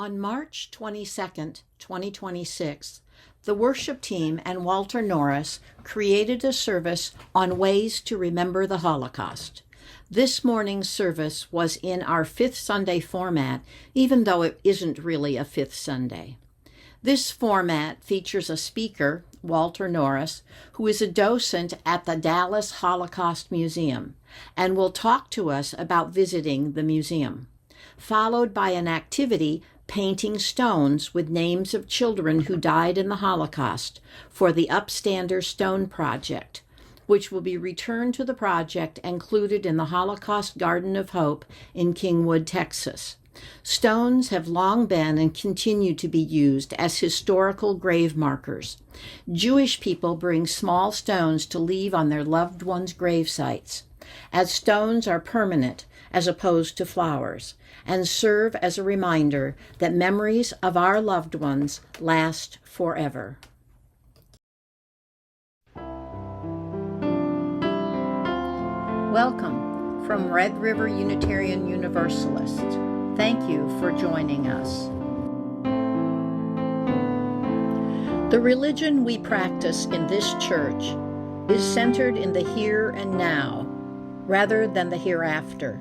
On March 22, 2026, the worship team and Walter Norris created a service on ways to remember the Holocaust. This morning's service was in our Fifth Sunday format, even though it isn't really a Fifth Sunday. This format features a speaker, Walter Norris, who is a docent at the Dallas Holocaust Museum, and will talk to us about visiting the museum, followed by an activity painting stones with names of children who died in the Holocaust for the Upstander Stone Project, which will be returned to the project included in the Holocaust Garden of Hope in Kingwood, Texas. Stones have long been and continue to be used as historical grave markers. Jewish people bring small stones to leave on their loved ones' gravesites, as stones are permanent as opposed to flowers, and serve as a reminder that memories of our loved ones last forever. Welcome from Red River Unitarian Universalist. Thank you for joining us. The religion we practice in this church is centered in the here and now, rather than the hereafter.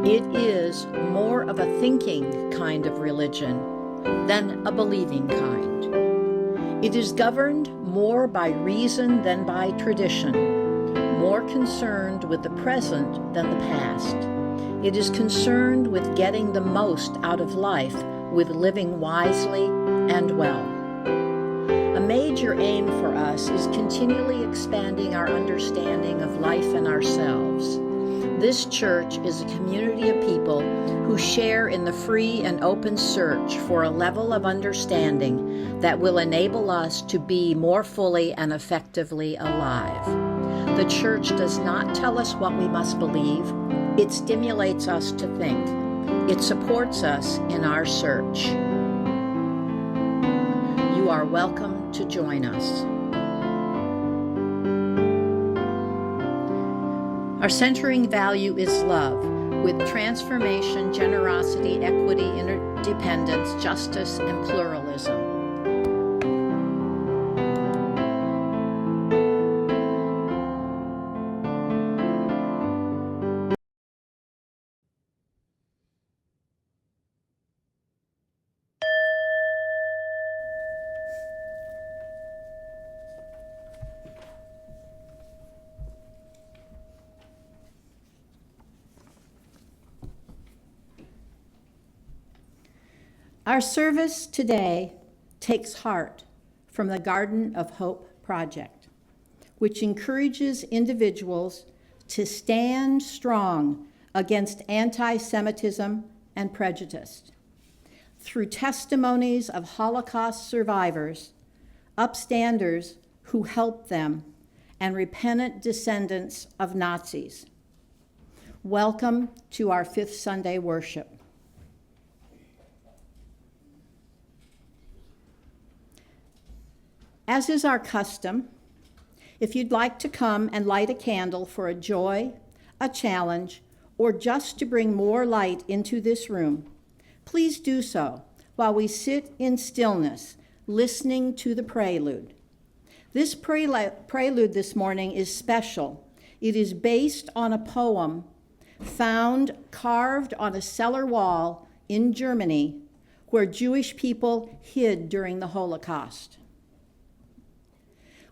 It is more of a thinking kind of religion than a believing kind. It is governed more by reason than by tradition, more concerned with the present than the past. It is concerned with getting the most out of life, with living wisely and well. A major aim for us is continually expanding our understanding of life and ourselves. This church is a community of people who share in the free and open search for a level of understanding that will enable us to be more fully and effectively alive. The church does not tell us what we must believe. It stimulates us to think. It supports us in our search. You are welcome to join us. Our centering value is love, with transformation, generosity, equity, interdependence, justice, and pluralism. Our service today takes heart from the Garden of Hope project, which encourages individuals to stand strong against anti-Semitism and prejudice. Through testimonies of Holocaust survivors, upstanders who helped them, and repentant descendants of Nazis. Welcome to our Fifth Sunday worship. As is our custom, if you'd like to come and light a candle for a joy, a challenge, or just to bring more light into this room, please do so while we sit in stillness, listening to the prelude. This prelude this morning is special. It is based on a poem found carved on a cellar wall in Germany where Jewish people hid during the Holocaust.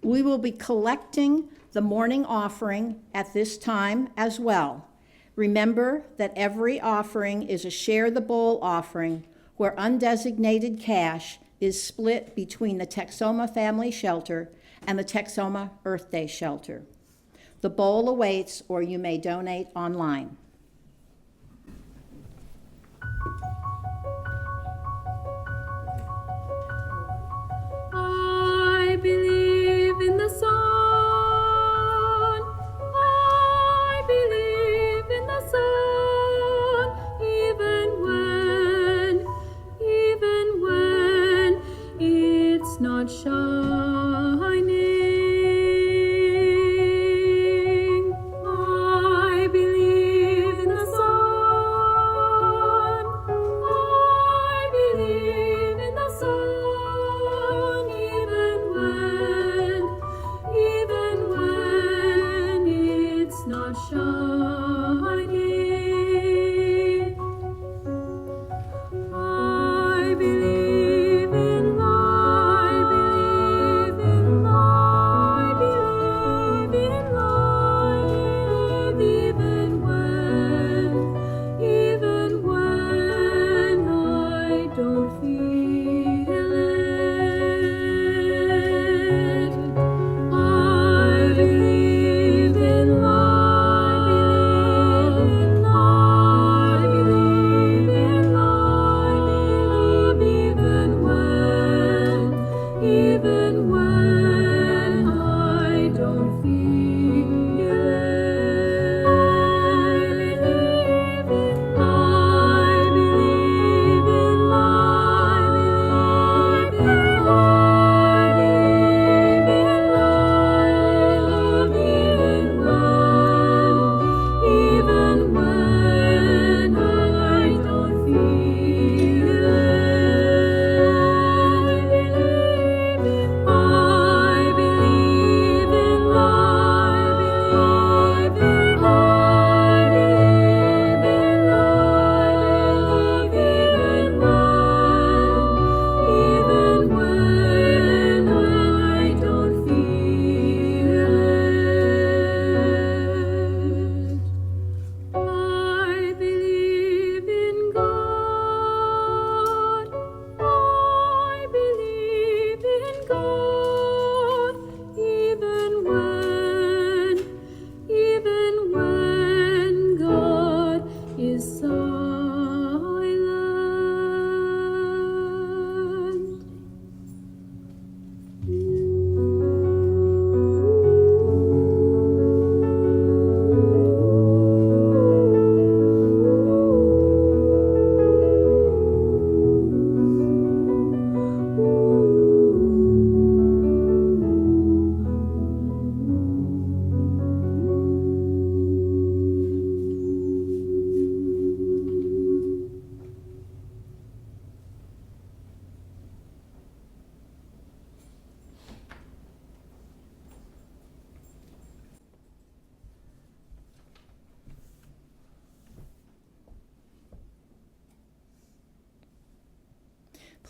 We will be collecting the morning offering at this time as well. Remember that every offering is a Share the Bowl offering where undesignated cash is split between the Texoma Family Shelter and the Texoma Earth Day Shelter. The bowl awaits, or you may donate online. I believe in the sun. I believe in the sun, even when it's not shining. I believe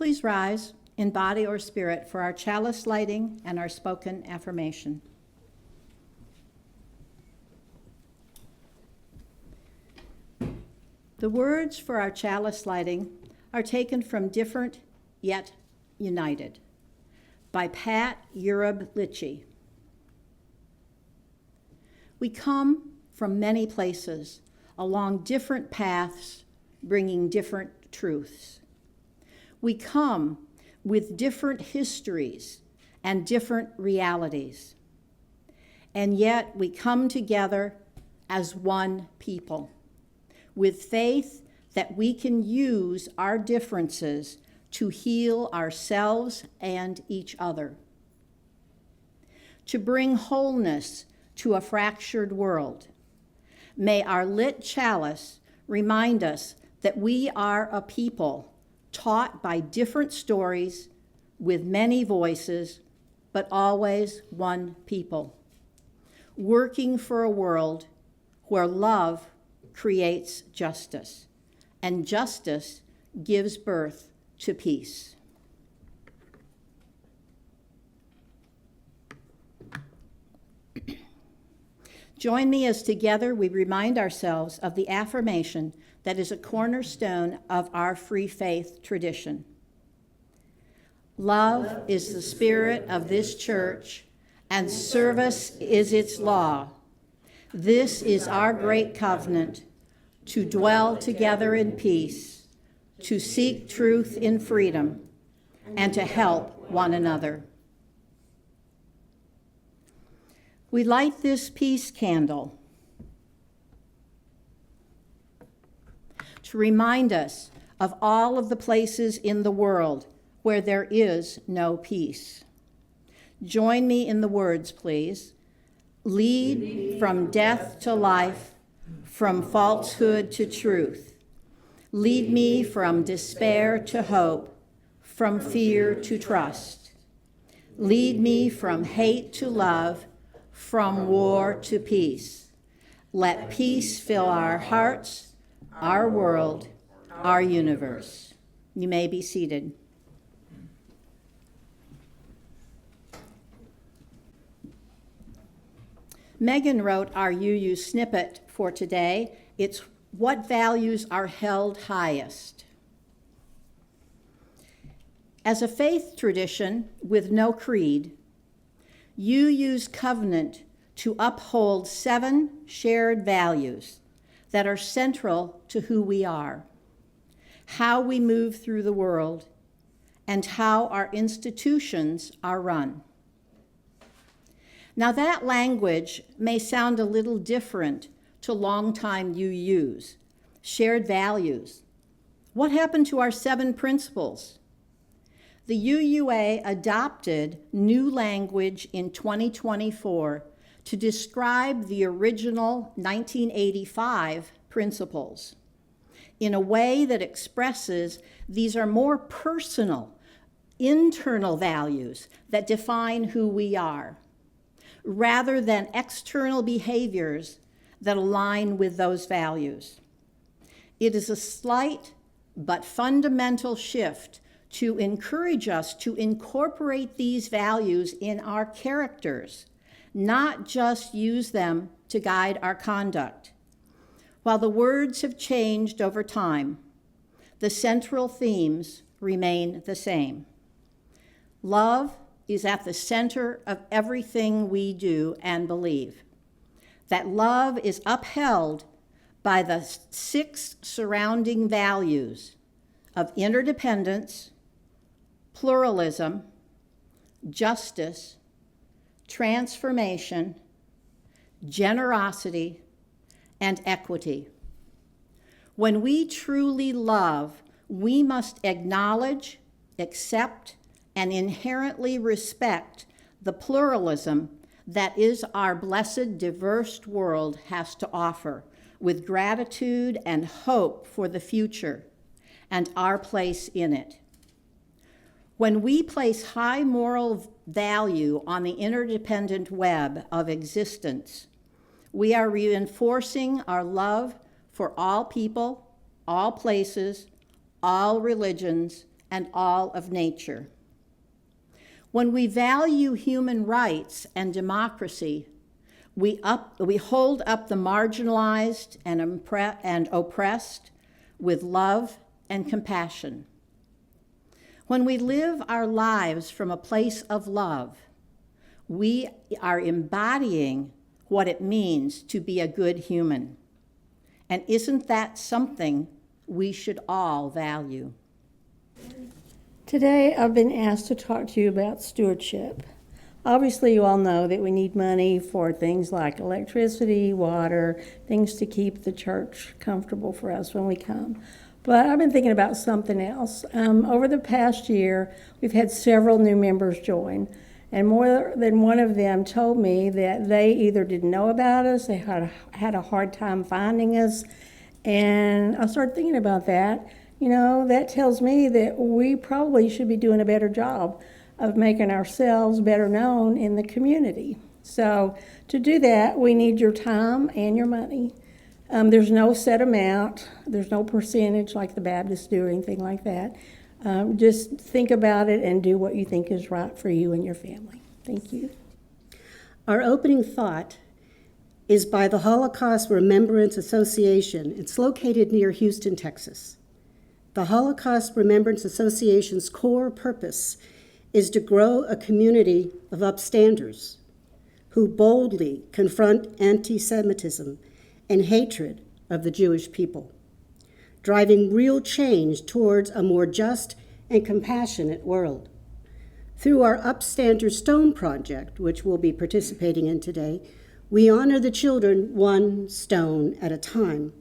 Please rise in body or spirit for our chalice lighting and our spoken affirmation. The words for our chalice lighting are taken from Different Yet United by Pat Urab-Litchi. We come from many places, along different paths, bringing different truths. We come with different histories and different realities. And yet we come together as one people, with faith that we can use our differences to heal ourselves and each other, to bring wholeness to a fractured world. May our lit chalice remind us that we are a people taught by different stories with many voices, but always one people, working for a world where love creates justice, and justice gives birth to peace. Join me as together we remind ourselves of the affirmation that is a cornerstone of our free faith tradition. Love is the spirit of this church, and service is its law. This is our great covenant, to dwell together in peace, to seek truth in freedom, and to help one another. We light this peace candle to remind us of all of the places in the world where there is no peace. Join me in the words, please. Lead from death to life, from falsehood to truth. Lead me from despair to hope, from fear to trust. Lead me from hate to love, from war to peace. Let peace fill our hearts, our world, our universe. You may be seated. Megan wrote our UU snippet for today. It's what values are held highest. As a faith tradition with no creed, UU's covenant to uphold 7 shared values that are central to who we are, how we move through the world, and how our institutions are run. Now that language may sound a little different to longtime UUs. Shared values. What happened to our 7 principles? The UUA adopted new language in 2024 to describe the original 1985 principles in a way that expresses these are more personal, internal values that define who we are, rather than external behaviors that align with those values. It is a slight but fundamental shift to encourage us to incorporate these values in our characters, not just use them to guide our conduct. While the words have changed over time, the central themes remain the same. Love is at the center of everything we do and believe. That love is upheld by the 6 surrounding values of interdependence, pluralism, justice, transformation, generosity, and equity. When we truly love, we must acknowledge, accept, and inherently respect the pluralism that is our blessed, diverse world has to offer, with gratitude and hope for the future and our place in it. When we place high moral value on the interdependent web of existence, we are reinforcing our love for all people, all places, all religions, and all of nature. When we value human rights and democracy, we hold up the marginalized and oppressed with love and compassion. When we live our lives from a place of love, we are embodying what it means to be a good human. And isn't that something we should all value? Today, I've been asked to talk to you about stewardship. Obviously, you all know that we need money for things like electricity, water, things to keep the church comfortable for us when we come. But I've been thinking about something else. Over the past year, we've had several new members join, and more than one of them told me that they either didn't know about us, they had a hard time finding us, and I started thinking about that. You know, that tells me that we probably should be doing a better job of making ourselves better known in the community. So to do that, we need your time and your money. There's no set amount. There's no percentage like the Baptists do or anything like that. Just think about it and do what you think is right for you and your family. Thank you. Our opening thought is by the Holocaust Remembrance Association. It's located near Houston, Texas. The Holocaust Remembrance Association's core purpose is to grow a community of upstanders who boldly confront anti-Semitism and hatred of the Jewish people, driving real change towards a more just and compassionate world. Through our Upstander Stone Project, which we'll be participating in today, we honor the children one stone at a time.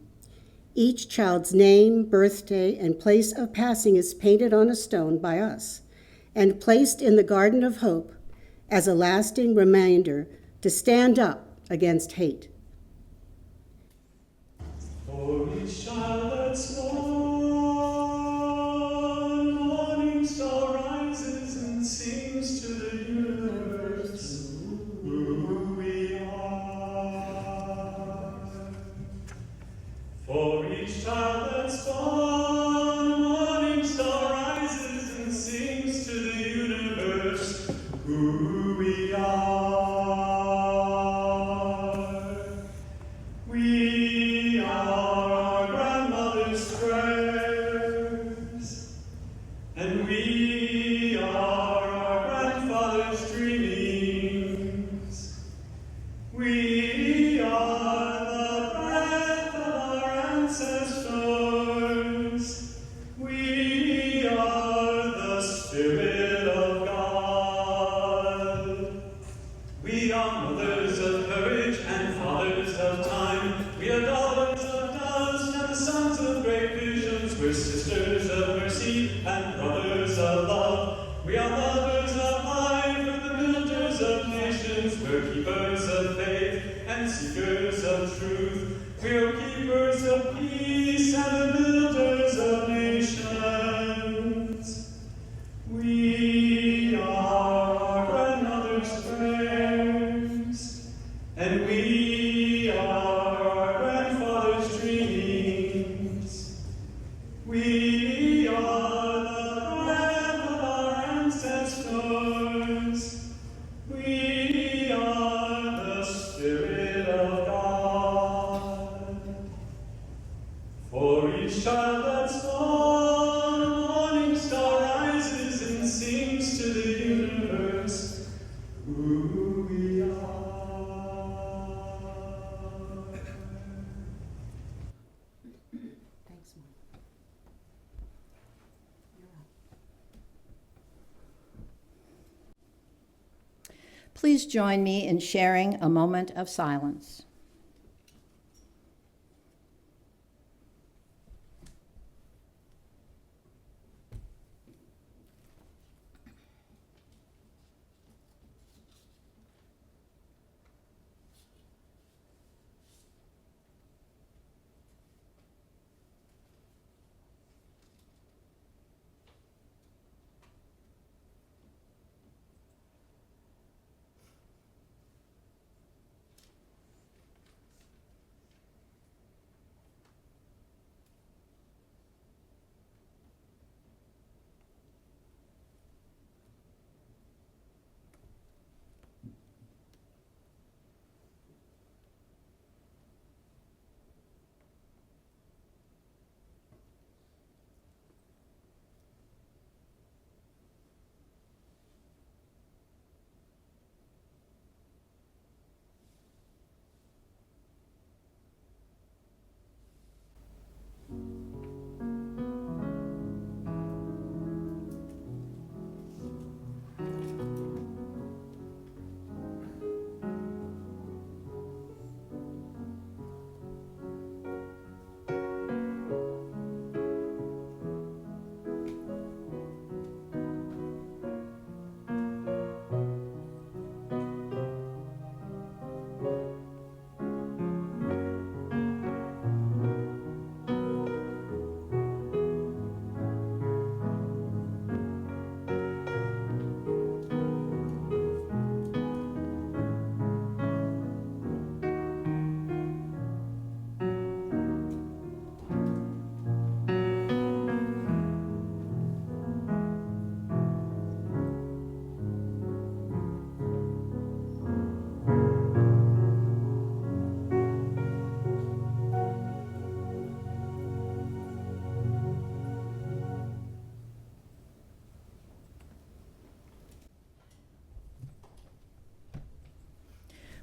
Each child's name, birthday, and place of passing is painted on a stone by us and placed in the Garden of Hope as a lasting reminder to stand up against hate. For each child that's born, morning star rises and sings to the universe who we are. For each child that's born, morning star rises and sings to the universe who we are. We are our grandmother's prayers, and we are our grandfather's dreamings. We are the breath of our ancestors. We are the Spirit of God. We are mothers of courage and fathers of time. We are daughters of dust and sons of great visions. We're sisters of mercy and brothers of love. We are lovers of life and the builders of nations. We're keepers of faith and seekers of truth. We're keepers of peace and the builders of nations. We are our grandmother's prayers, and we are our grandfather's dreamings. We are the breath of our ancestors. We are the Spirit of God. For each child that's born, a morning star rises and sings to the universe who we are. Thanks, Mom. Please join me in sharing a moment of silence.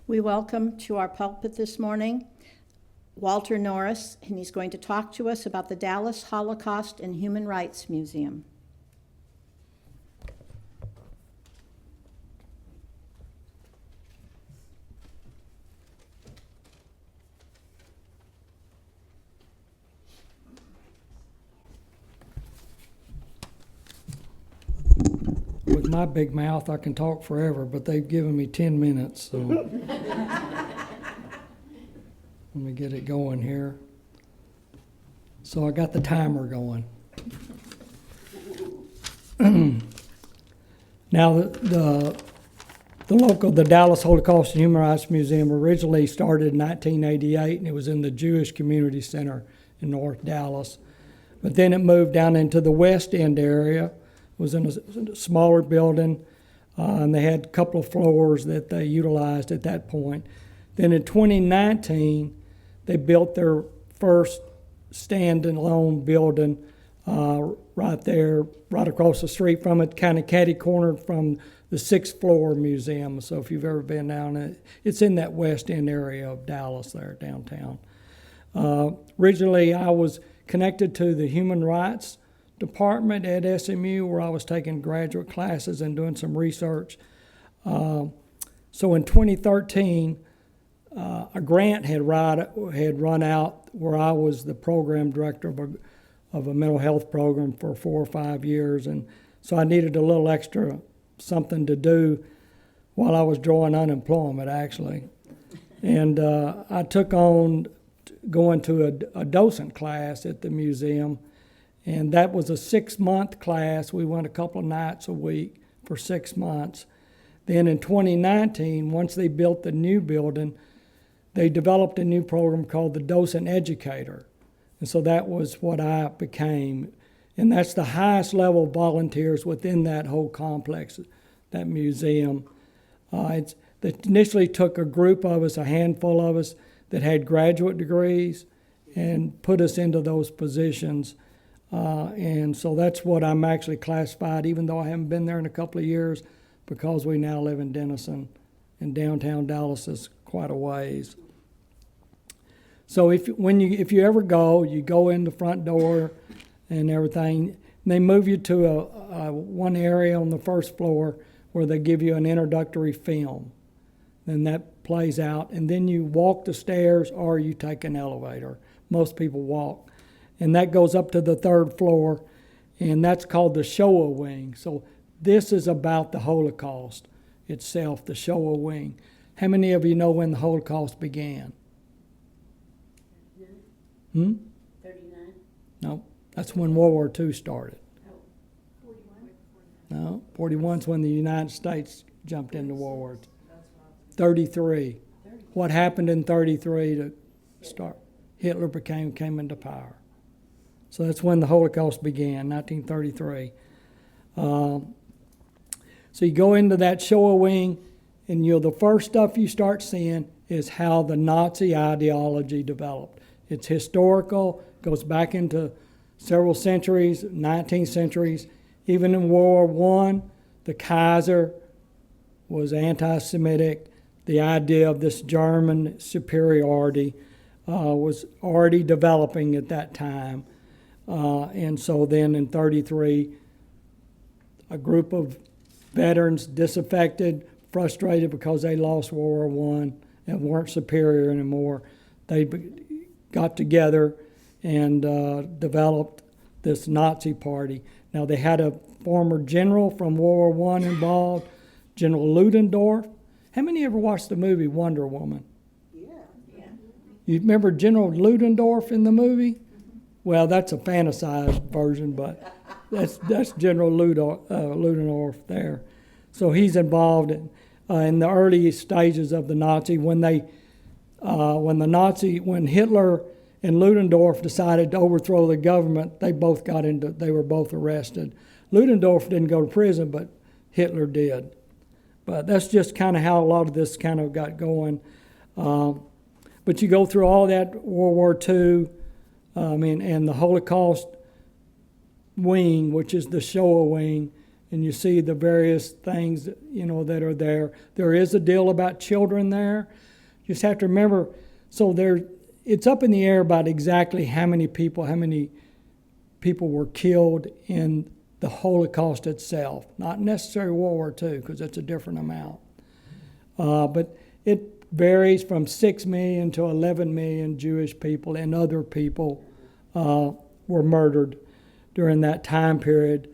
We welcome to our pulpit this morning Walter Norris, and he's going to talk to us about the Dallas Holocaust and Human Rights Museum. With my big mouth, I can talk forever, but they've given me 10 minutes, so let me get it going here. So I got the timer going. Now, the Dallas Holocaust and Human Rights Museum originally started in 1988, and it was in the Jewish Community Center in North Dallas. But then it moved down into the West End area. It was in a smaller building, and they had a couple of floors that they utilized at that point. Then in 2019, they built their first standalone building right there, right across the street from it, kind of catty-cornered from the sixth floor museum. So if you've ever been down, it's in that West End area of Dallas there, downtown. Originally, I was connected to the Human Rights Department at SMU, where I was taking graduate classes and doing some research. So in 2013, a grant had run out where I was the program director of a mental health program for 4 or 5 years, and so I needed a little extra something to do while I was drawing unemployment, actually. And I took on going to a docent class at the museum, and that was a 6-month class. We went a couple of nights a week for 6 months. Then in 2019, once they built the new building, they developed a new program called the Docent Educator. And so that was what I became. And that's the highest level of volunteers within that whole complex, that museum. They initially took a group of us, a handful of us, that had graduate degrees and put us into those positions. And so that's what I'm actually classified, even though I haven't been there in a couple of years, because we now live in Denison, and downtown Dallas is quite a ways. So if you ever go, you go in the front door and everything. And they move you to a one area on the first floor where they give you an introductory film. Then that plays out, and then you walk the stairs or you take an elevator. Most people walk. And that goes up to the third floor, and that's called the Shoah Wing. So this is about the Holocaust itself, the Shoah Wing. How many of you know when the Holocaust began? 39? No, that's when World War II started. 41? No, 41's when the United States jumped into World War II. 33. What happened in 33 to start? Hitler came into power. So that's when the Holocaust began, 1933. So you go into that Shoah Wing, and the first stuff you start seeing is how the Nazi ideology developed. It's historical, goes back into several centuries, 19th centuries. Even in World War I, the Kaiser was anti-Semitic. The idea of this German superiority was already developing at that time. And so then in 33, a group of veterans, disaffected, frustrated because they lost World War I and weren't superior anymore, they got together and developed this Nazi party. Now, they had a former general from World War I involved, General Ludendorff. How many ever watched the movie Wonder Woman? Yeah. You remember General Ludendorff in the movie? Well, that's a fantasized version, but that's General Ludendorff there. So he's involved in the early stages of the Nazi. When Hitler and Ludendorff decided to overthrow the government, they were both arrested. Ludendorff didn't go to prison, but Hitler did. But that's just kind of how a lot of this kind of got going. But you go through all that World War II, and the Holocaust wing, which is the Shoah wing, and you see the various things, you know, that are there. There is a deal about children there. You just have to remember, so it's up in the air about exactly how many people were killed in the Holocaust itself. Not necessarily World War II, because that's a different amount. But it varies from 6 million to 11 million Jewish people and other people were murdered during that time period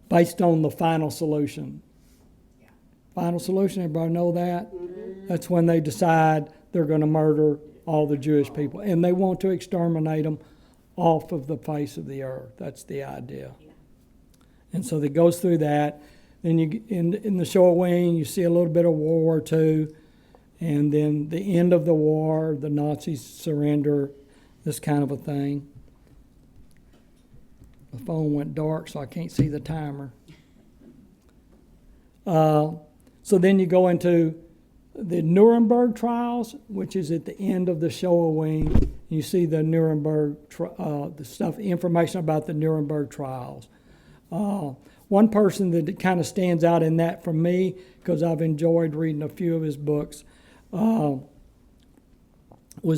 based on the final solution. Final solution, everybody know that? Mm-hmm. That's when they decide they're going to murder all the Jewish people. And they want to exterminate them off of the face of the earth. That's the idea. And so it goes through that. Then you in the shore wing, you see a little bit of World War II. And then the end of the war, the Nazis surrender, this kind of a thing. The phone went dark, so I can't see the timer. So then you go into the Nuremberg trials, which is at the end of the Shoah wing. You see the Nuremberg, the stuff, information about the Nuremberg trials. One person that kind of stands out in that for me, because I've enjoyed reading a few of his books, was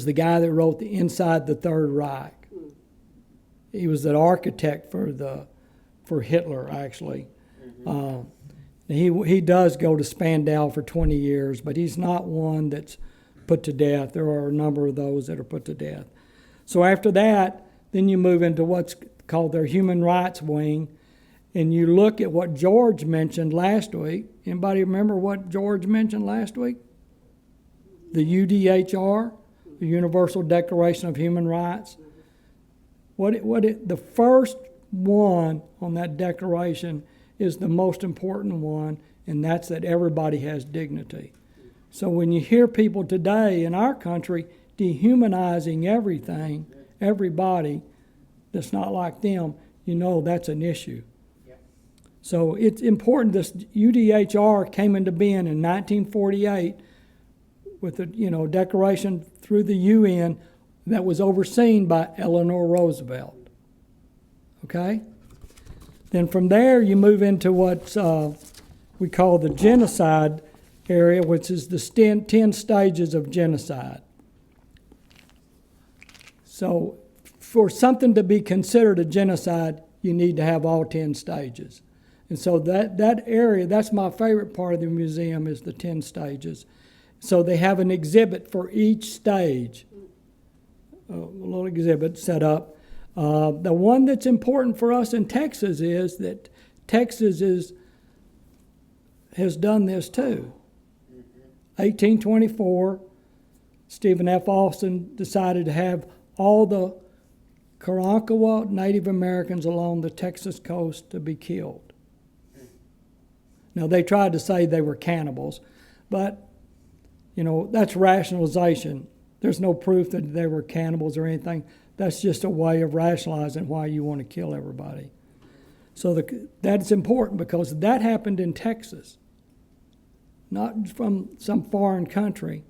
the guy that wrote the Inside the Third Reich. He was an architect for Hitler, actually. Mm-hmm. He does go to Spandau for 20 years, but he's not one that's put to death. There are a number of those that are put to death. So after that, then you move into what's called their human rights wing, and you look at what George mentioned last week. Anybody remember what George mentioned last week? The UDHR, the Universal Declaration of Human Rights. The first one on that declaration is the most important one, and that's that everybody has dignity. So when you hear people today in our country dehumanizing everything, everybody that's not like them, you know that's an issue. Yeah. So it's important. This UDHR came into being in 1948 with a declaration through the UN that was overseen by Eleanor Roosevelt. Okay? Then from there, you move into what we call the genocide area, which is the 10 stages of genocide. So for something to be considered a genocide, you need to have all 10 stages. And so that area, that's my favorite part of the museum, is the 10 stages. So they have an exhibit for each stage, a little exhibit set up. The one that's important for us in Texas is that Texas has done this too. 1824, Stephen F. Austin decided to have all the Karankawa Native Americans along the Texas coast to be killed. Now, they tried to say they were cannibals, but, that's rationalization. There's no proof that they were cannibals or anything. That's just a way of rationalizing why you want to kill everybody. So that's important because that happened in Texas, not from some foreign country.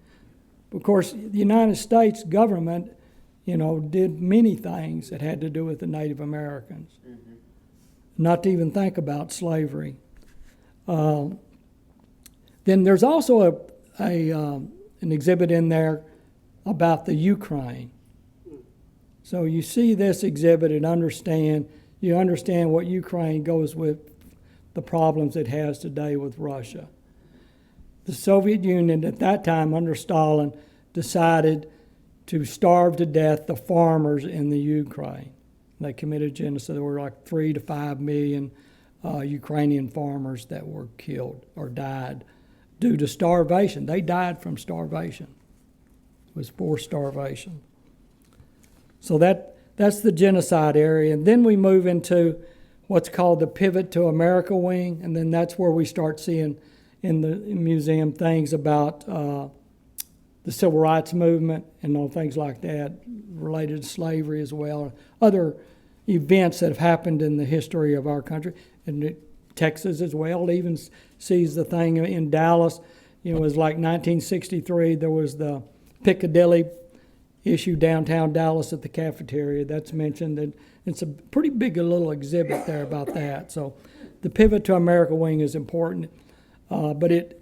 Of course, the United States government, did many things that had to do with the Native Americans. Mm-hmm. Not to even think about slavery. Then there's also an exhibit in there about the Ukraine. So you see this exhibit and you understand what Ukraine goes with, the problems it has today with Russia. The Soviet Union at that time, under Stalin, decided to starve to death the farmers in the Ukraine. They committed genocide. There were like 3 to 5 million Ukrainian farmers that were killed or died due to starvation. They died from starvation. It was forced starvation. So that's the genocide area. And then we move into what's called the Pivot to America wing, and then that's where we start seeing in the museum things about the civil rights movement and all things like that related to slavery as well, other events that have happened in the history of our country. And Texas as well even sees the thing in Dallas. It was like 1963, there was the Piccadilly issue downtown Dallas at the cafeteria. That's mentioned. It's a pretty big little exhibit there about that. So the Pivot to America wing is important, but it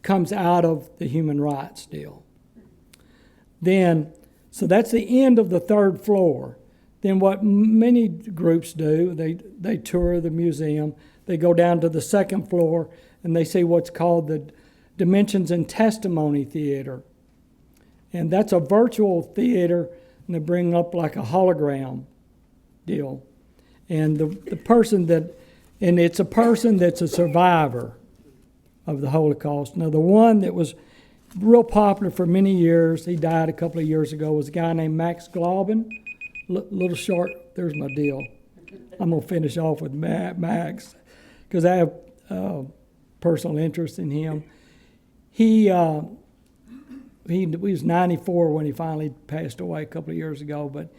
comes out of the human rights deal. Then, so that's the end of the third floor. Then what many groups do, they tour the museum, they go down to the second floor, and they see what's called the Dimensions and Testimony Theater. And that's a virtual theater, and they bring up like a hologram deal. And the person and it's a person that's a survivor of the Holocaust. Now, the one that was real popular for many years, he died a couple of years ago, was a guy named Max Glauben. Little short, there's my deal. I'm going to finish off with Max, because I have personal interest in him. He was 94 when he finally passed away a couple of years ago, but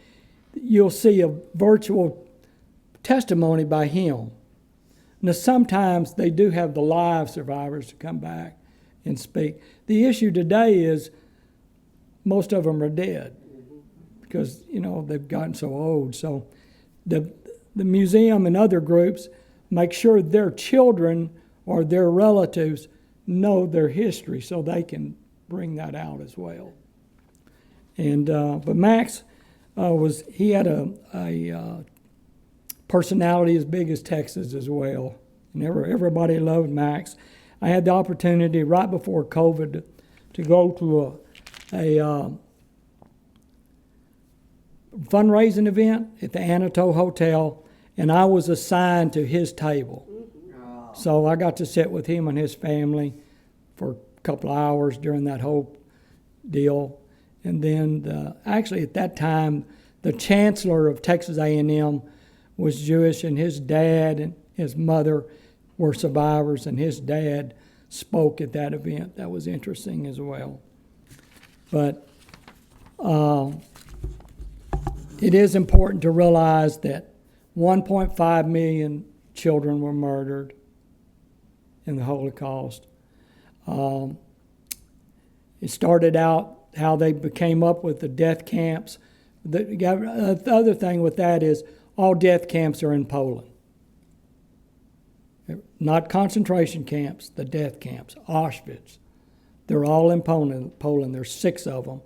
you'll see a virtual testimony by him. Now, sometimes they do have the live survivors to come back and speak. The issue today is most of them are dead because, they've gotten so old. So the museum and other groups make sure their children or their relatives know their history so they can bring that out as well. And but Max he had a personality as big as Texas as well. And everybody loved Max. I had the opportunity right before COVID to go to a fundraising event at the Anatole Hotel, and I was assigned to his table. So I got to sit with him and his family for a couple of hours during that whole deal. And then actually at that time, the chancellor of Texas A&M was Jewish, and his dad and his mother were survivors, and his dad spoke at that event. That was interesting as well. But it is important to realize that 1.5 million children were murdered in the Holocaust. It started out how they came up with the death camps. The other thing with that is all death camps are in Poland. Not concentration camps, the death camps, Auschwitz. They're all in Poland. There's 6 of them.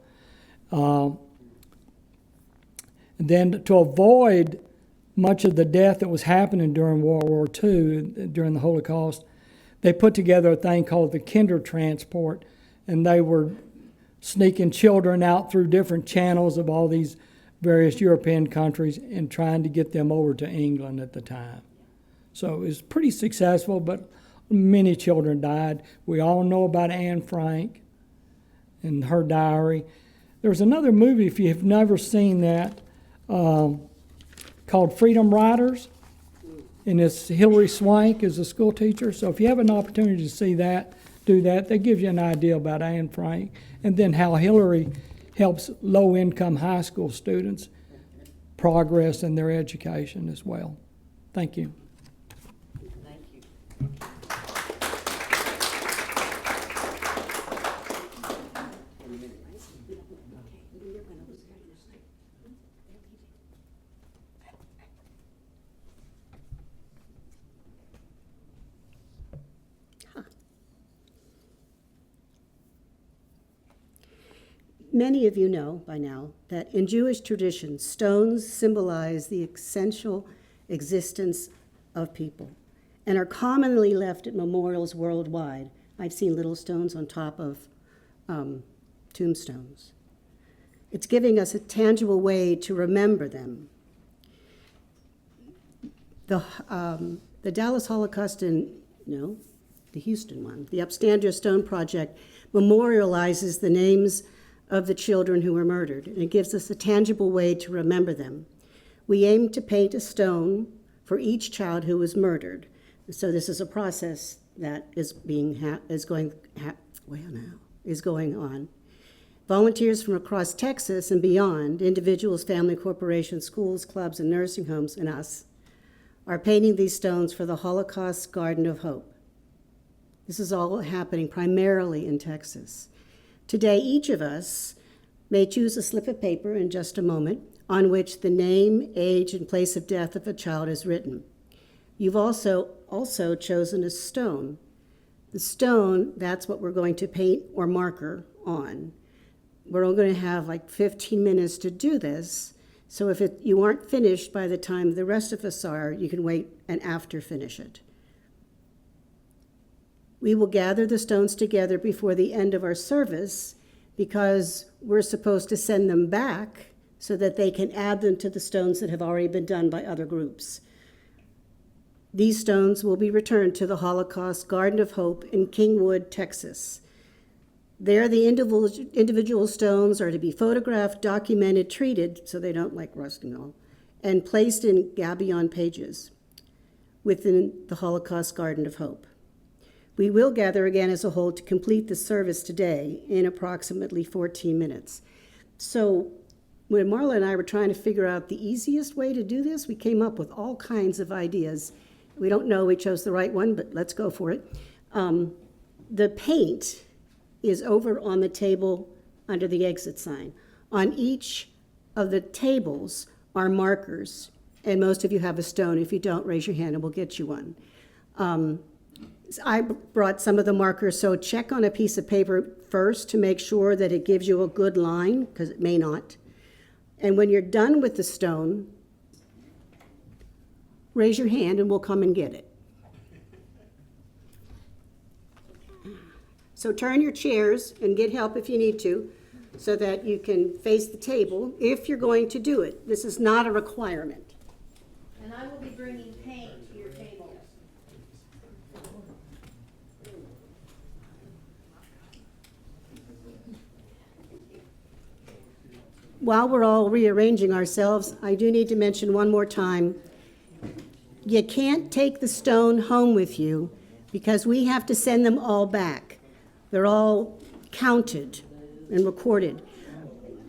And then to avoid much of the death that was happening during World War II, during the Holocaust, they put together a thing called the Kindertransport, and they were sneaking children out through different channels of all these various European countries and trying to get them over to England at the time. So it was pretty successful, but many children died. We all know about Anne Frank and her diary. There's another movie, if you've never seen that, called Freedom Riders, and it's Hilary Swank is a school teacher. So if you have an opportunity to see that, do that. That gives you an idea about Anne Frank, and then how Hilary helps low-income high school students progress in their education as well. Thank you. Thank you. Many of you know by now that in Jewish tradition, stones symbolize the essential existence of people and are commonly left at memorials worldwide. I've seen little stones on top of tombstones. It's giving us a tangible way to remember them. The Dallas Holocaust the Houston one, the Upstander Stone Project memorializes the names of the children who were murdered, and it gives us a tangible way to remember them. We aim to paint a stone for each child who was murdered. So this is a process that is going on. Volunteers from across Texas and beyond, individuals, family, corporations, schools, clubs, and nursing homes, and us, are painting these stones for the Holocaust Garden of Hope. This is all happening primarily in Texas. Today, each of us may choose a slip of paper in just a moment on which the name, age, and place of death of a child is written. You've also chosen a stone. The stone, that's what we're going to paint or marker on. We're all going to have like 15 minutes to do this. So if you aren't finished by the time the rest of us are, you can wait and after finish it. We will gather the stones together before the end of our service because we're supposed to send them back so that they can add them to the stones that have already been done by other groups. These stones will be returned to the Holocaust Garden of Hope in Kingwood, Texas. There, the individual stones are to be photographed, documented, treated, so they don't like rust and all, and placed in gabion pages within the Holocaust Garden of Hope. We will gather again as a whole to complete the service today in approximately 14 minutes. So when Marla and I were trying to figure out the easiest way to do this, we came up with all kinds of ideas. We don't know we chose the right one, but let's go for it. The paint is over on the table under the exit sign. On each of the tables are markers, and most of you have a stone. If you don't, raise your hand and we'll get you one. I brought some of the markers, so check on a piece of paper first to make sure that it gives you a good line, because it may not. And when you're done with the stone, raise your hand and we'll come and get it. So turn your chairs and get help if you need to, so that you can face the table if you're going to do it. This is not a requirement. And I will be bringing paint to your table. While we're all rearranging ourselves, I do need to mention one more time, you can't take the stone home with you because we have to send them all back. They're all counted and recorded.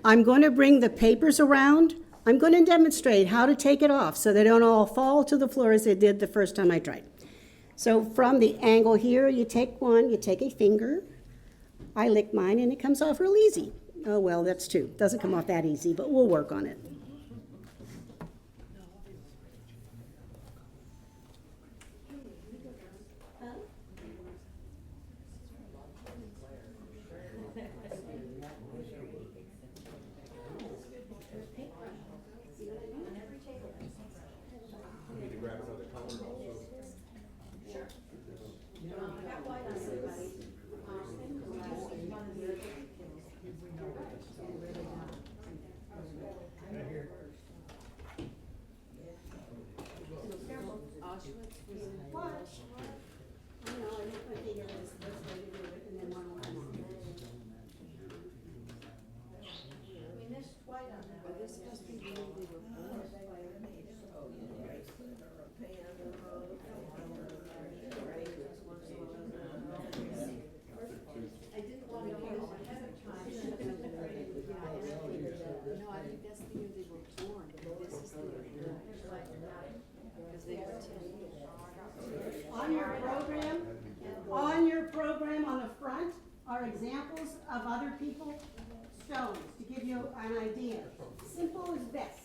I'm going to bring the papers around. I'm going to demonstrate how to take it off so they don't all fall to the floor as they did the first time I tried. So from the angle here, you take one, you take a finger. I lick mine and it comes off real easy. Oh, well, that's two. Doesn't come off that easy, but we'll work on it. On your program on the front are examples of other people's stones to give you an idea. Simple is best.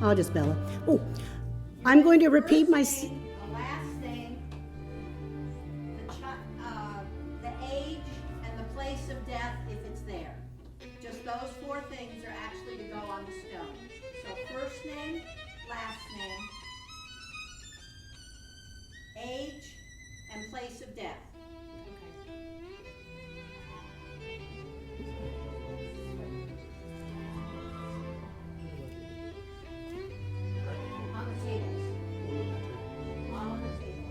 I'll just bellow. Oh, I'm going to repeat my. The last name, the age, and the place of death if it's there. Just those four things are actually to go on the stone. So first name, last name, age, and place of death. On the tables. All on the table.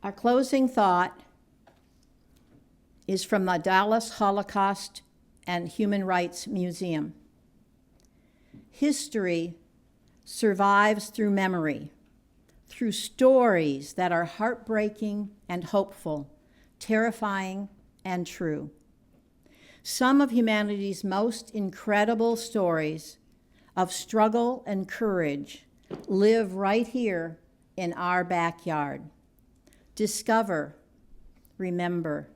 Our closing thought is from the Dallas Holocaust and Human Rights Museum. History survives through memory, through stories that are heartbreaking and hopeful, terrifying and true. Some of humanity's most incredible stories of struggle and courage live right here in our backyard. Discover, remember,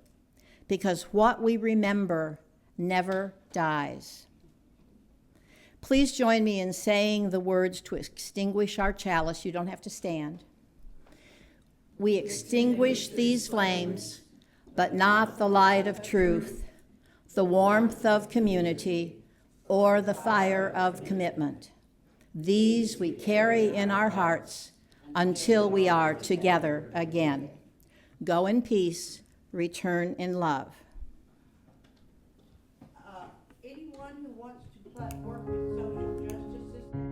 because what we remember never dies. Please join me in saying the words to extinguish our chalice. You don't have to stand. We extinguish these flames, but not the light of truth, the warmth of community, or the fire of commitment. These we carry in our hearts until we are together again. Go in peace, return in love. Anyone who wants to work with social justice system.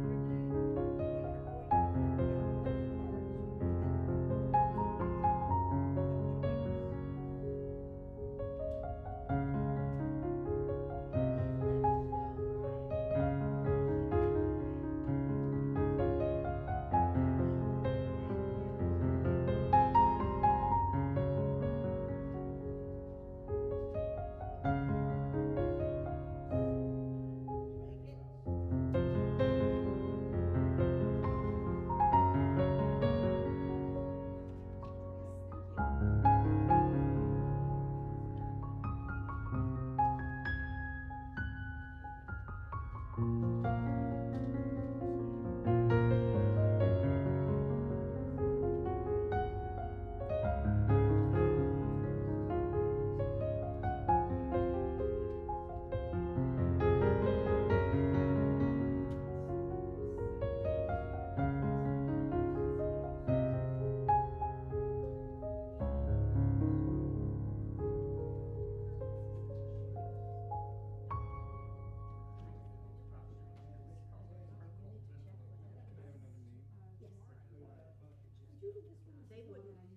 They wouldn't.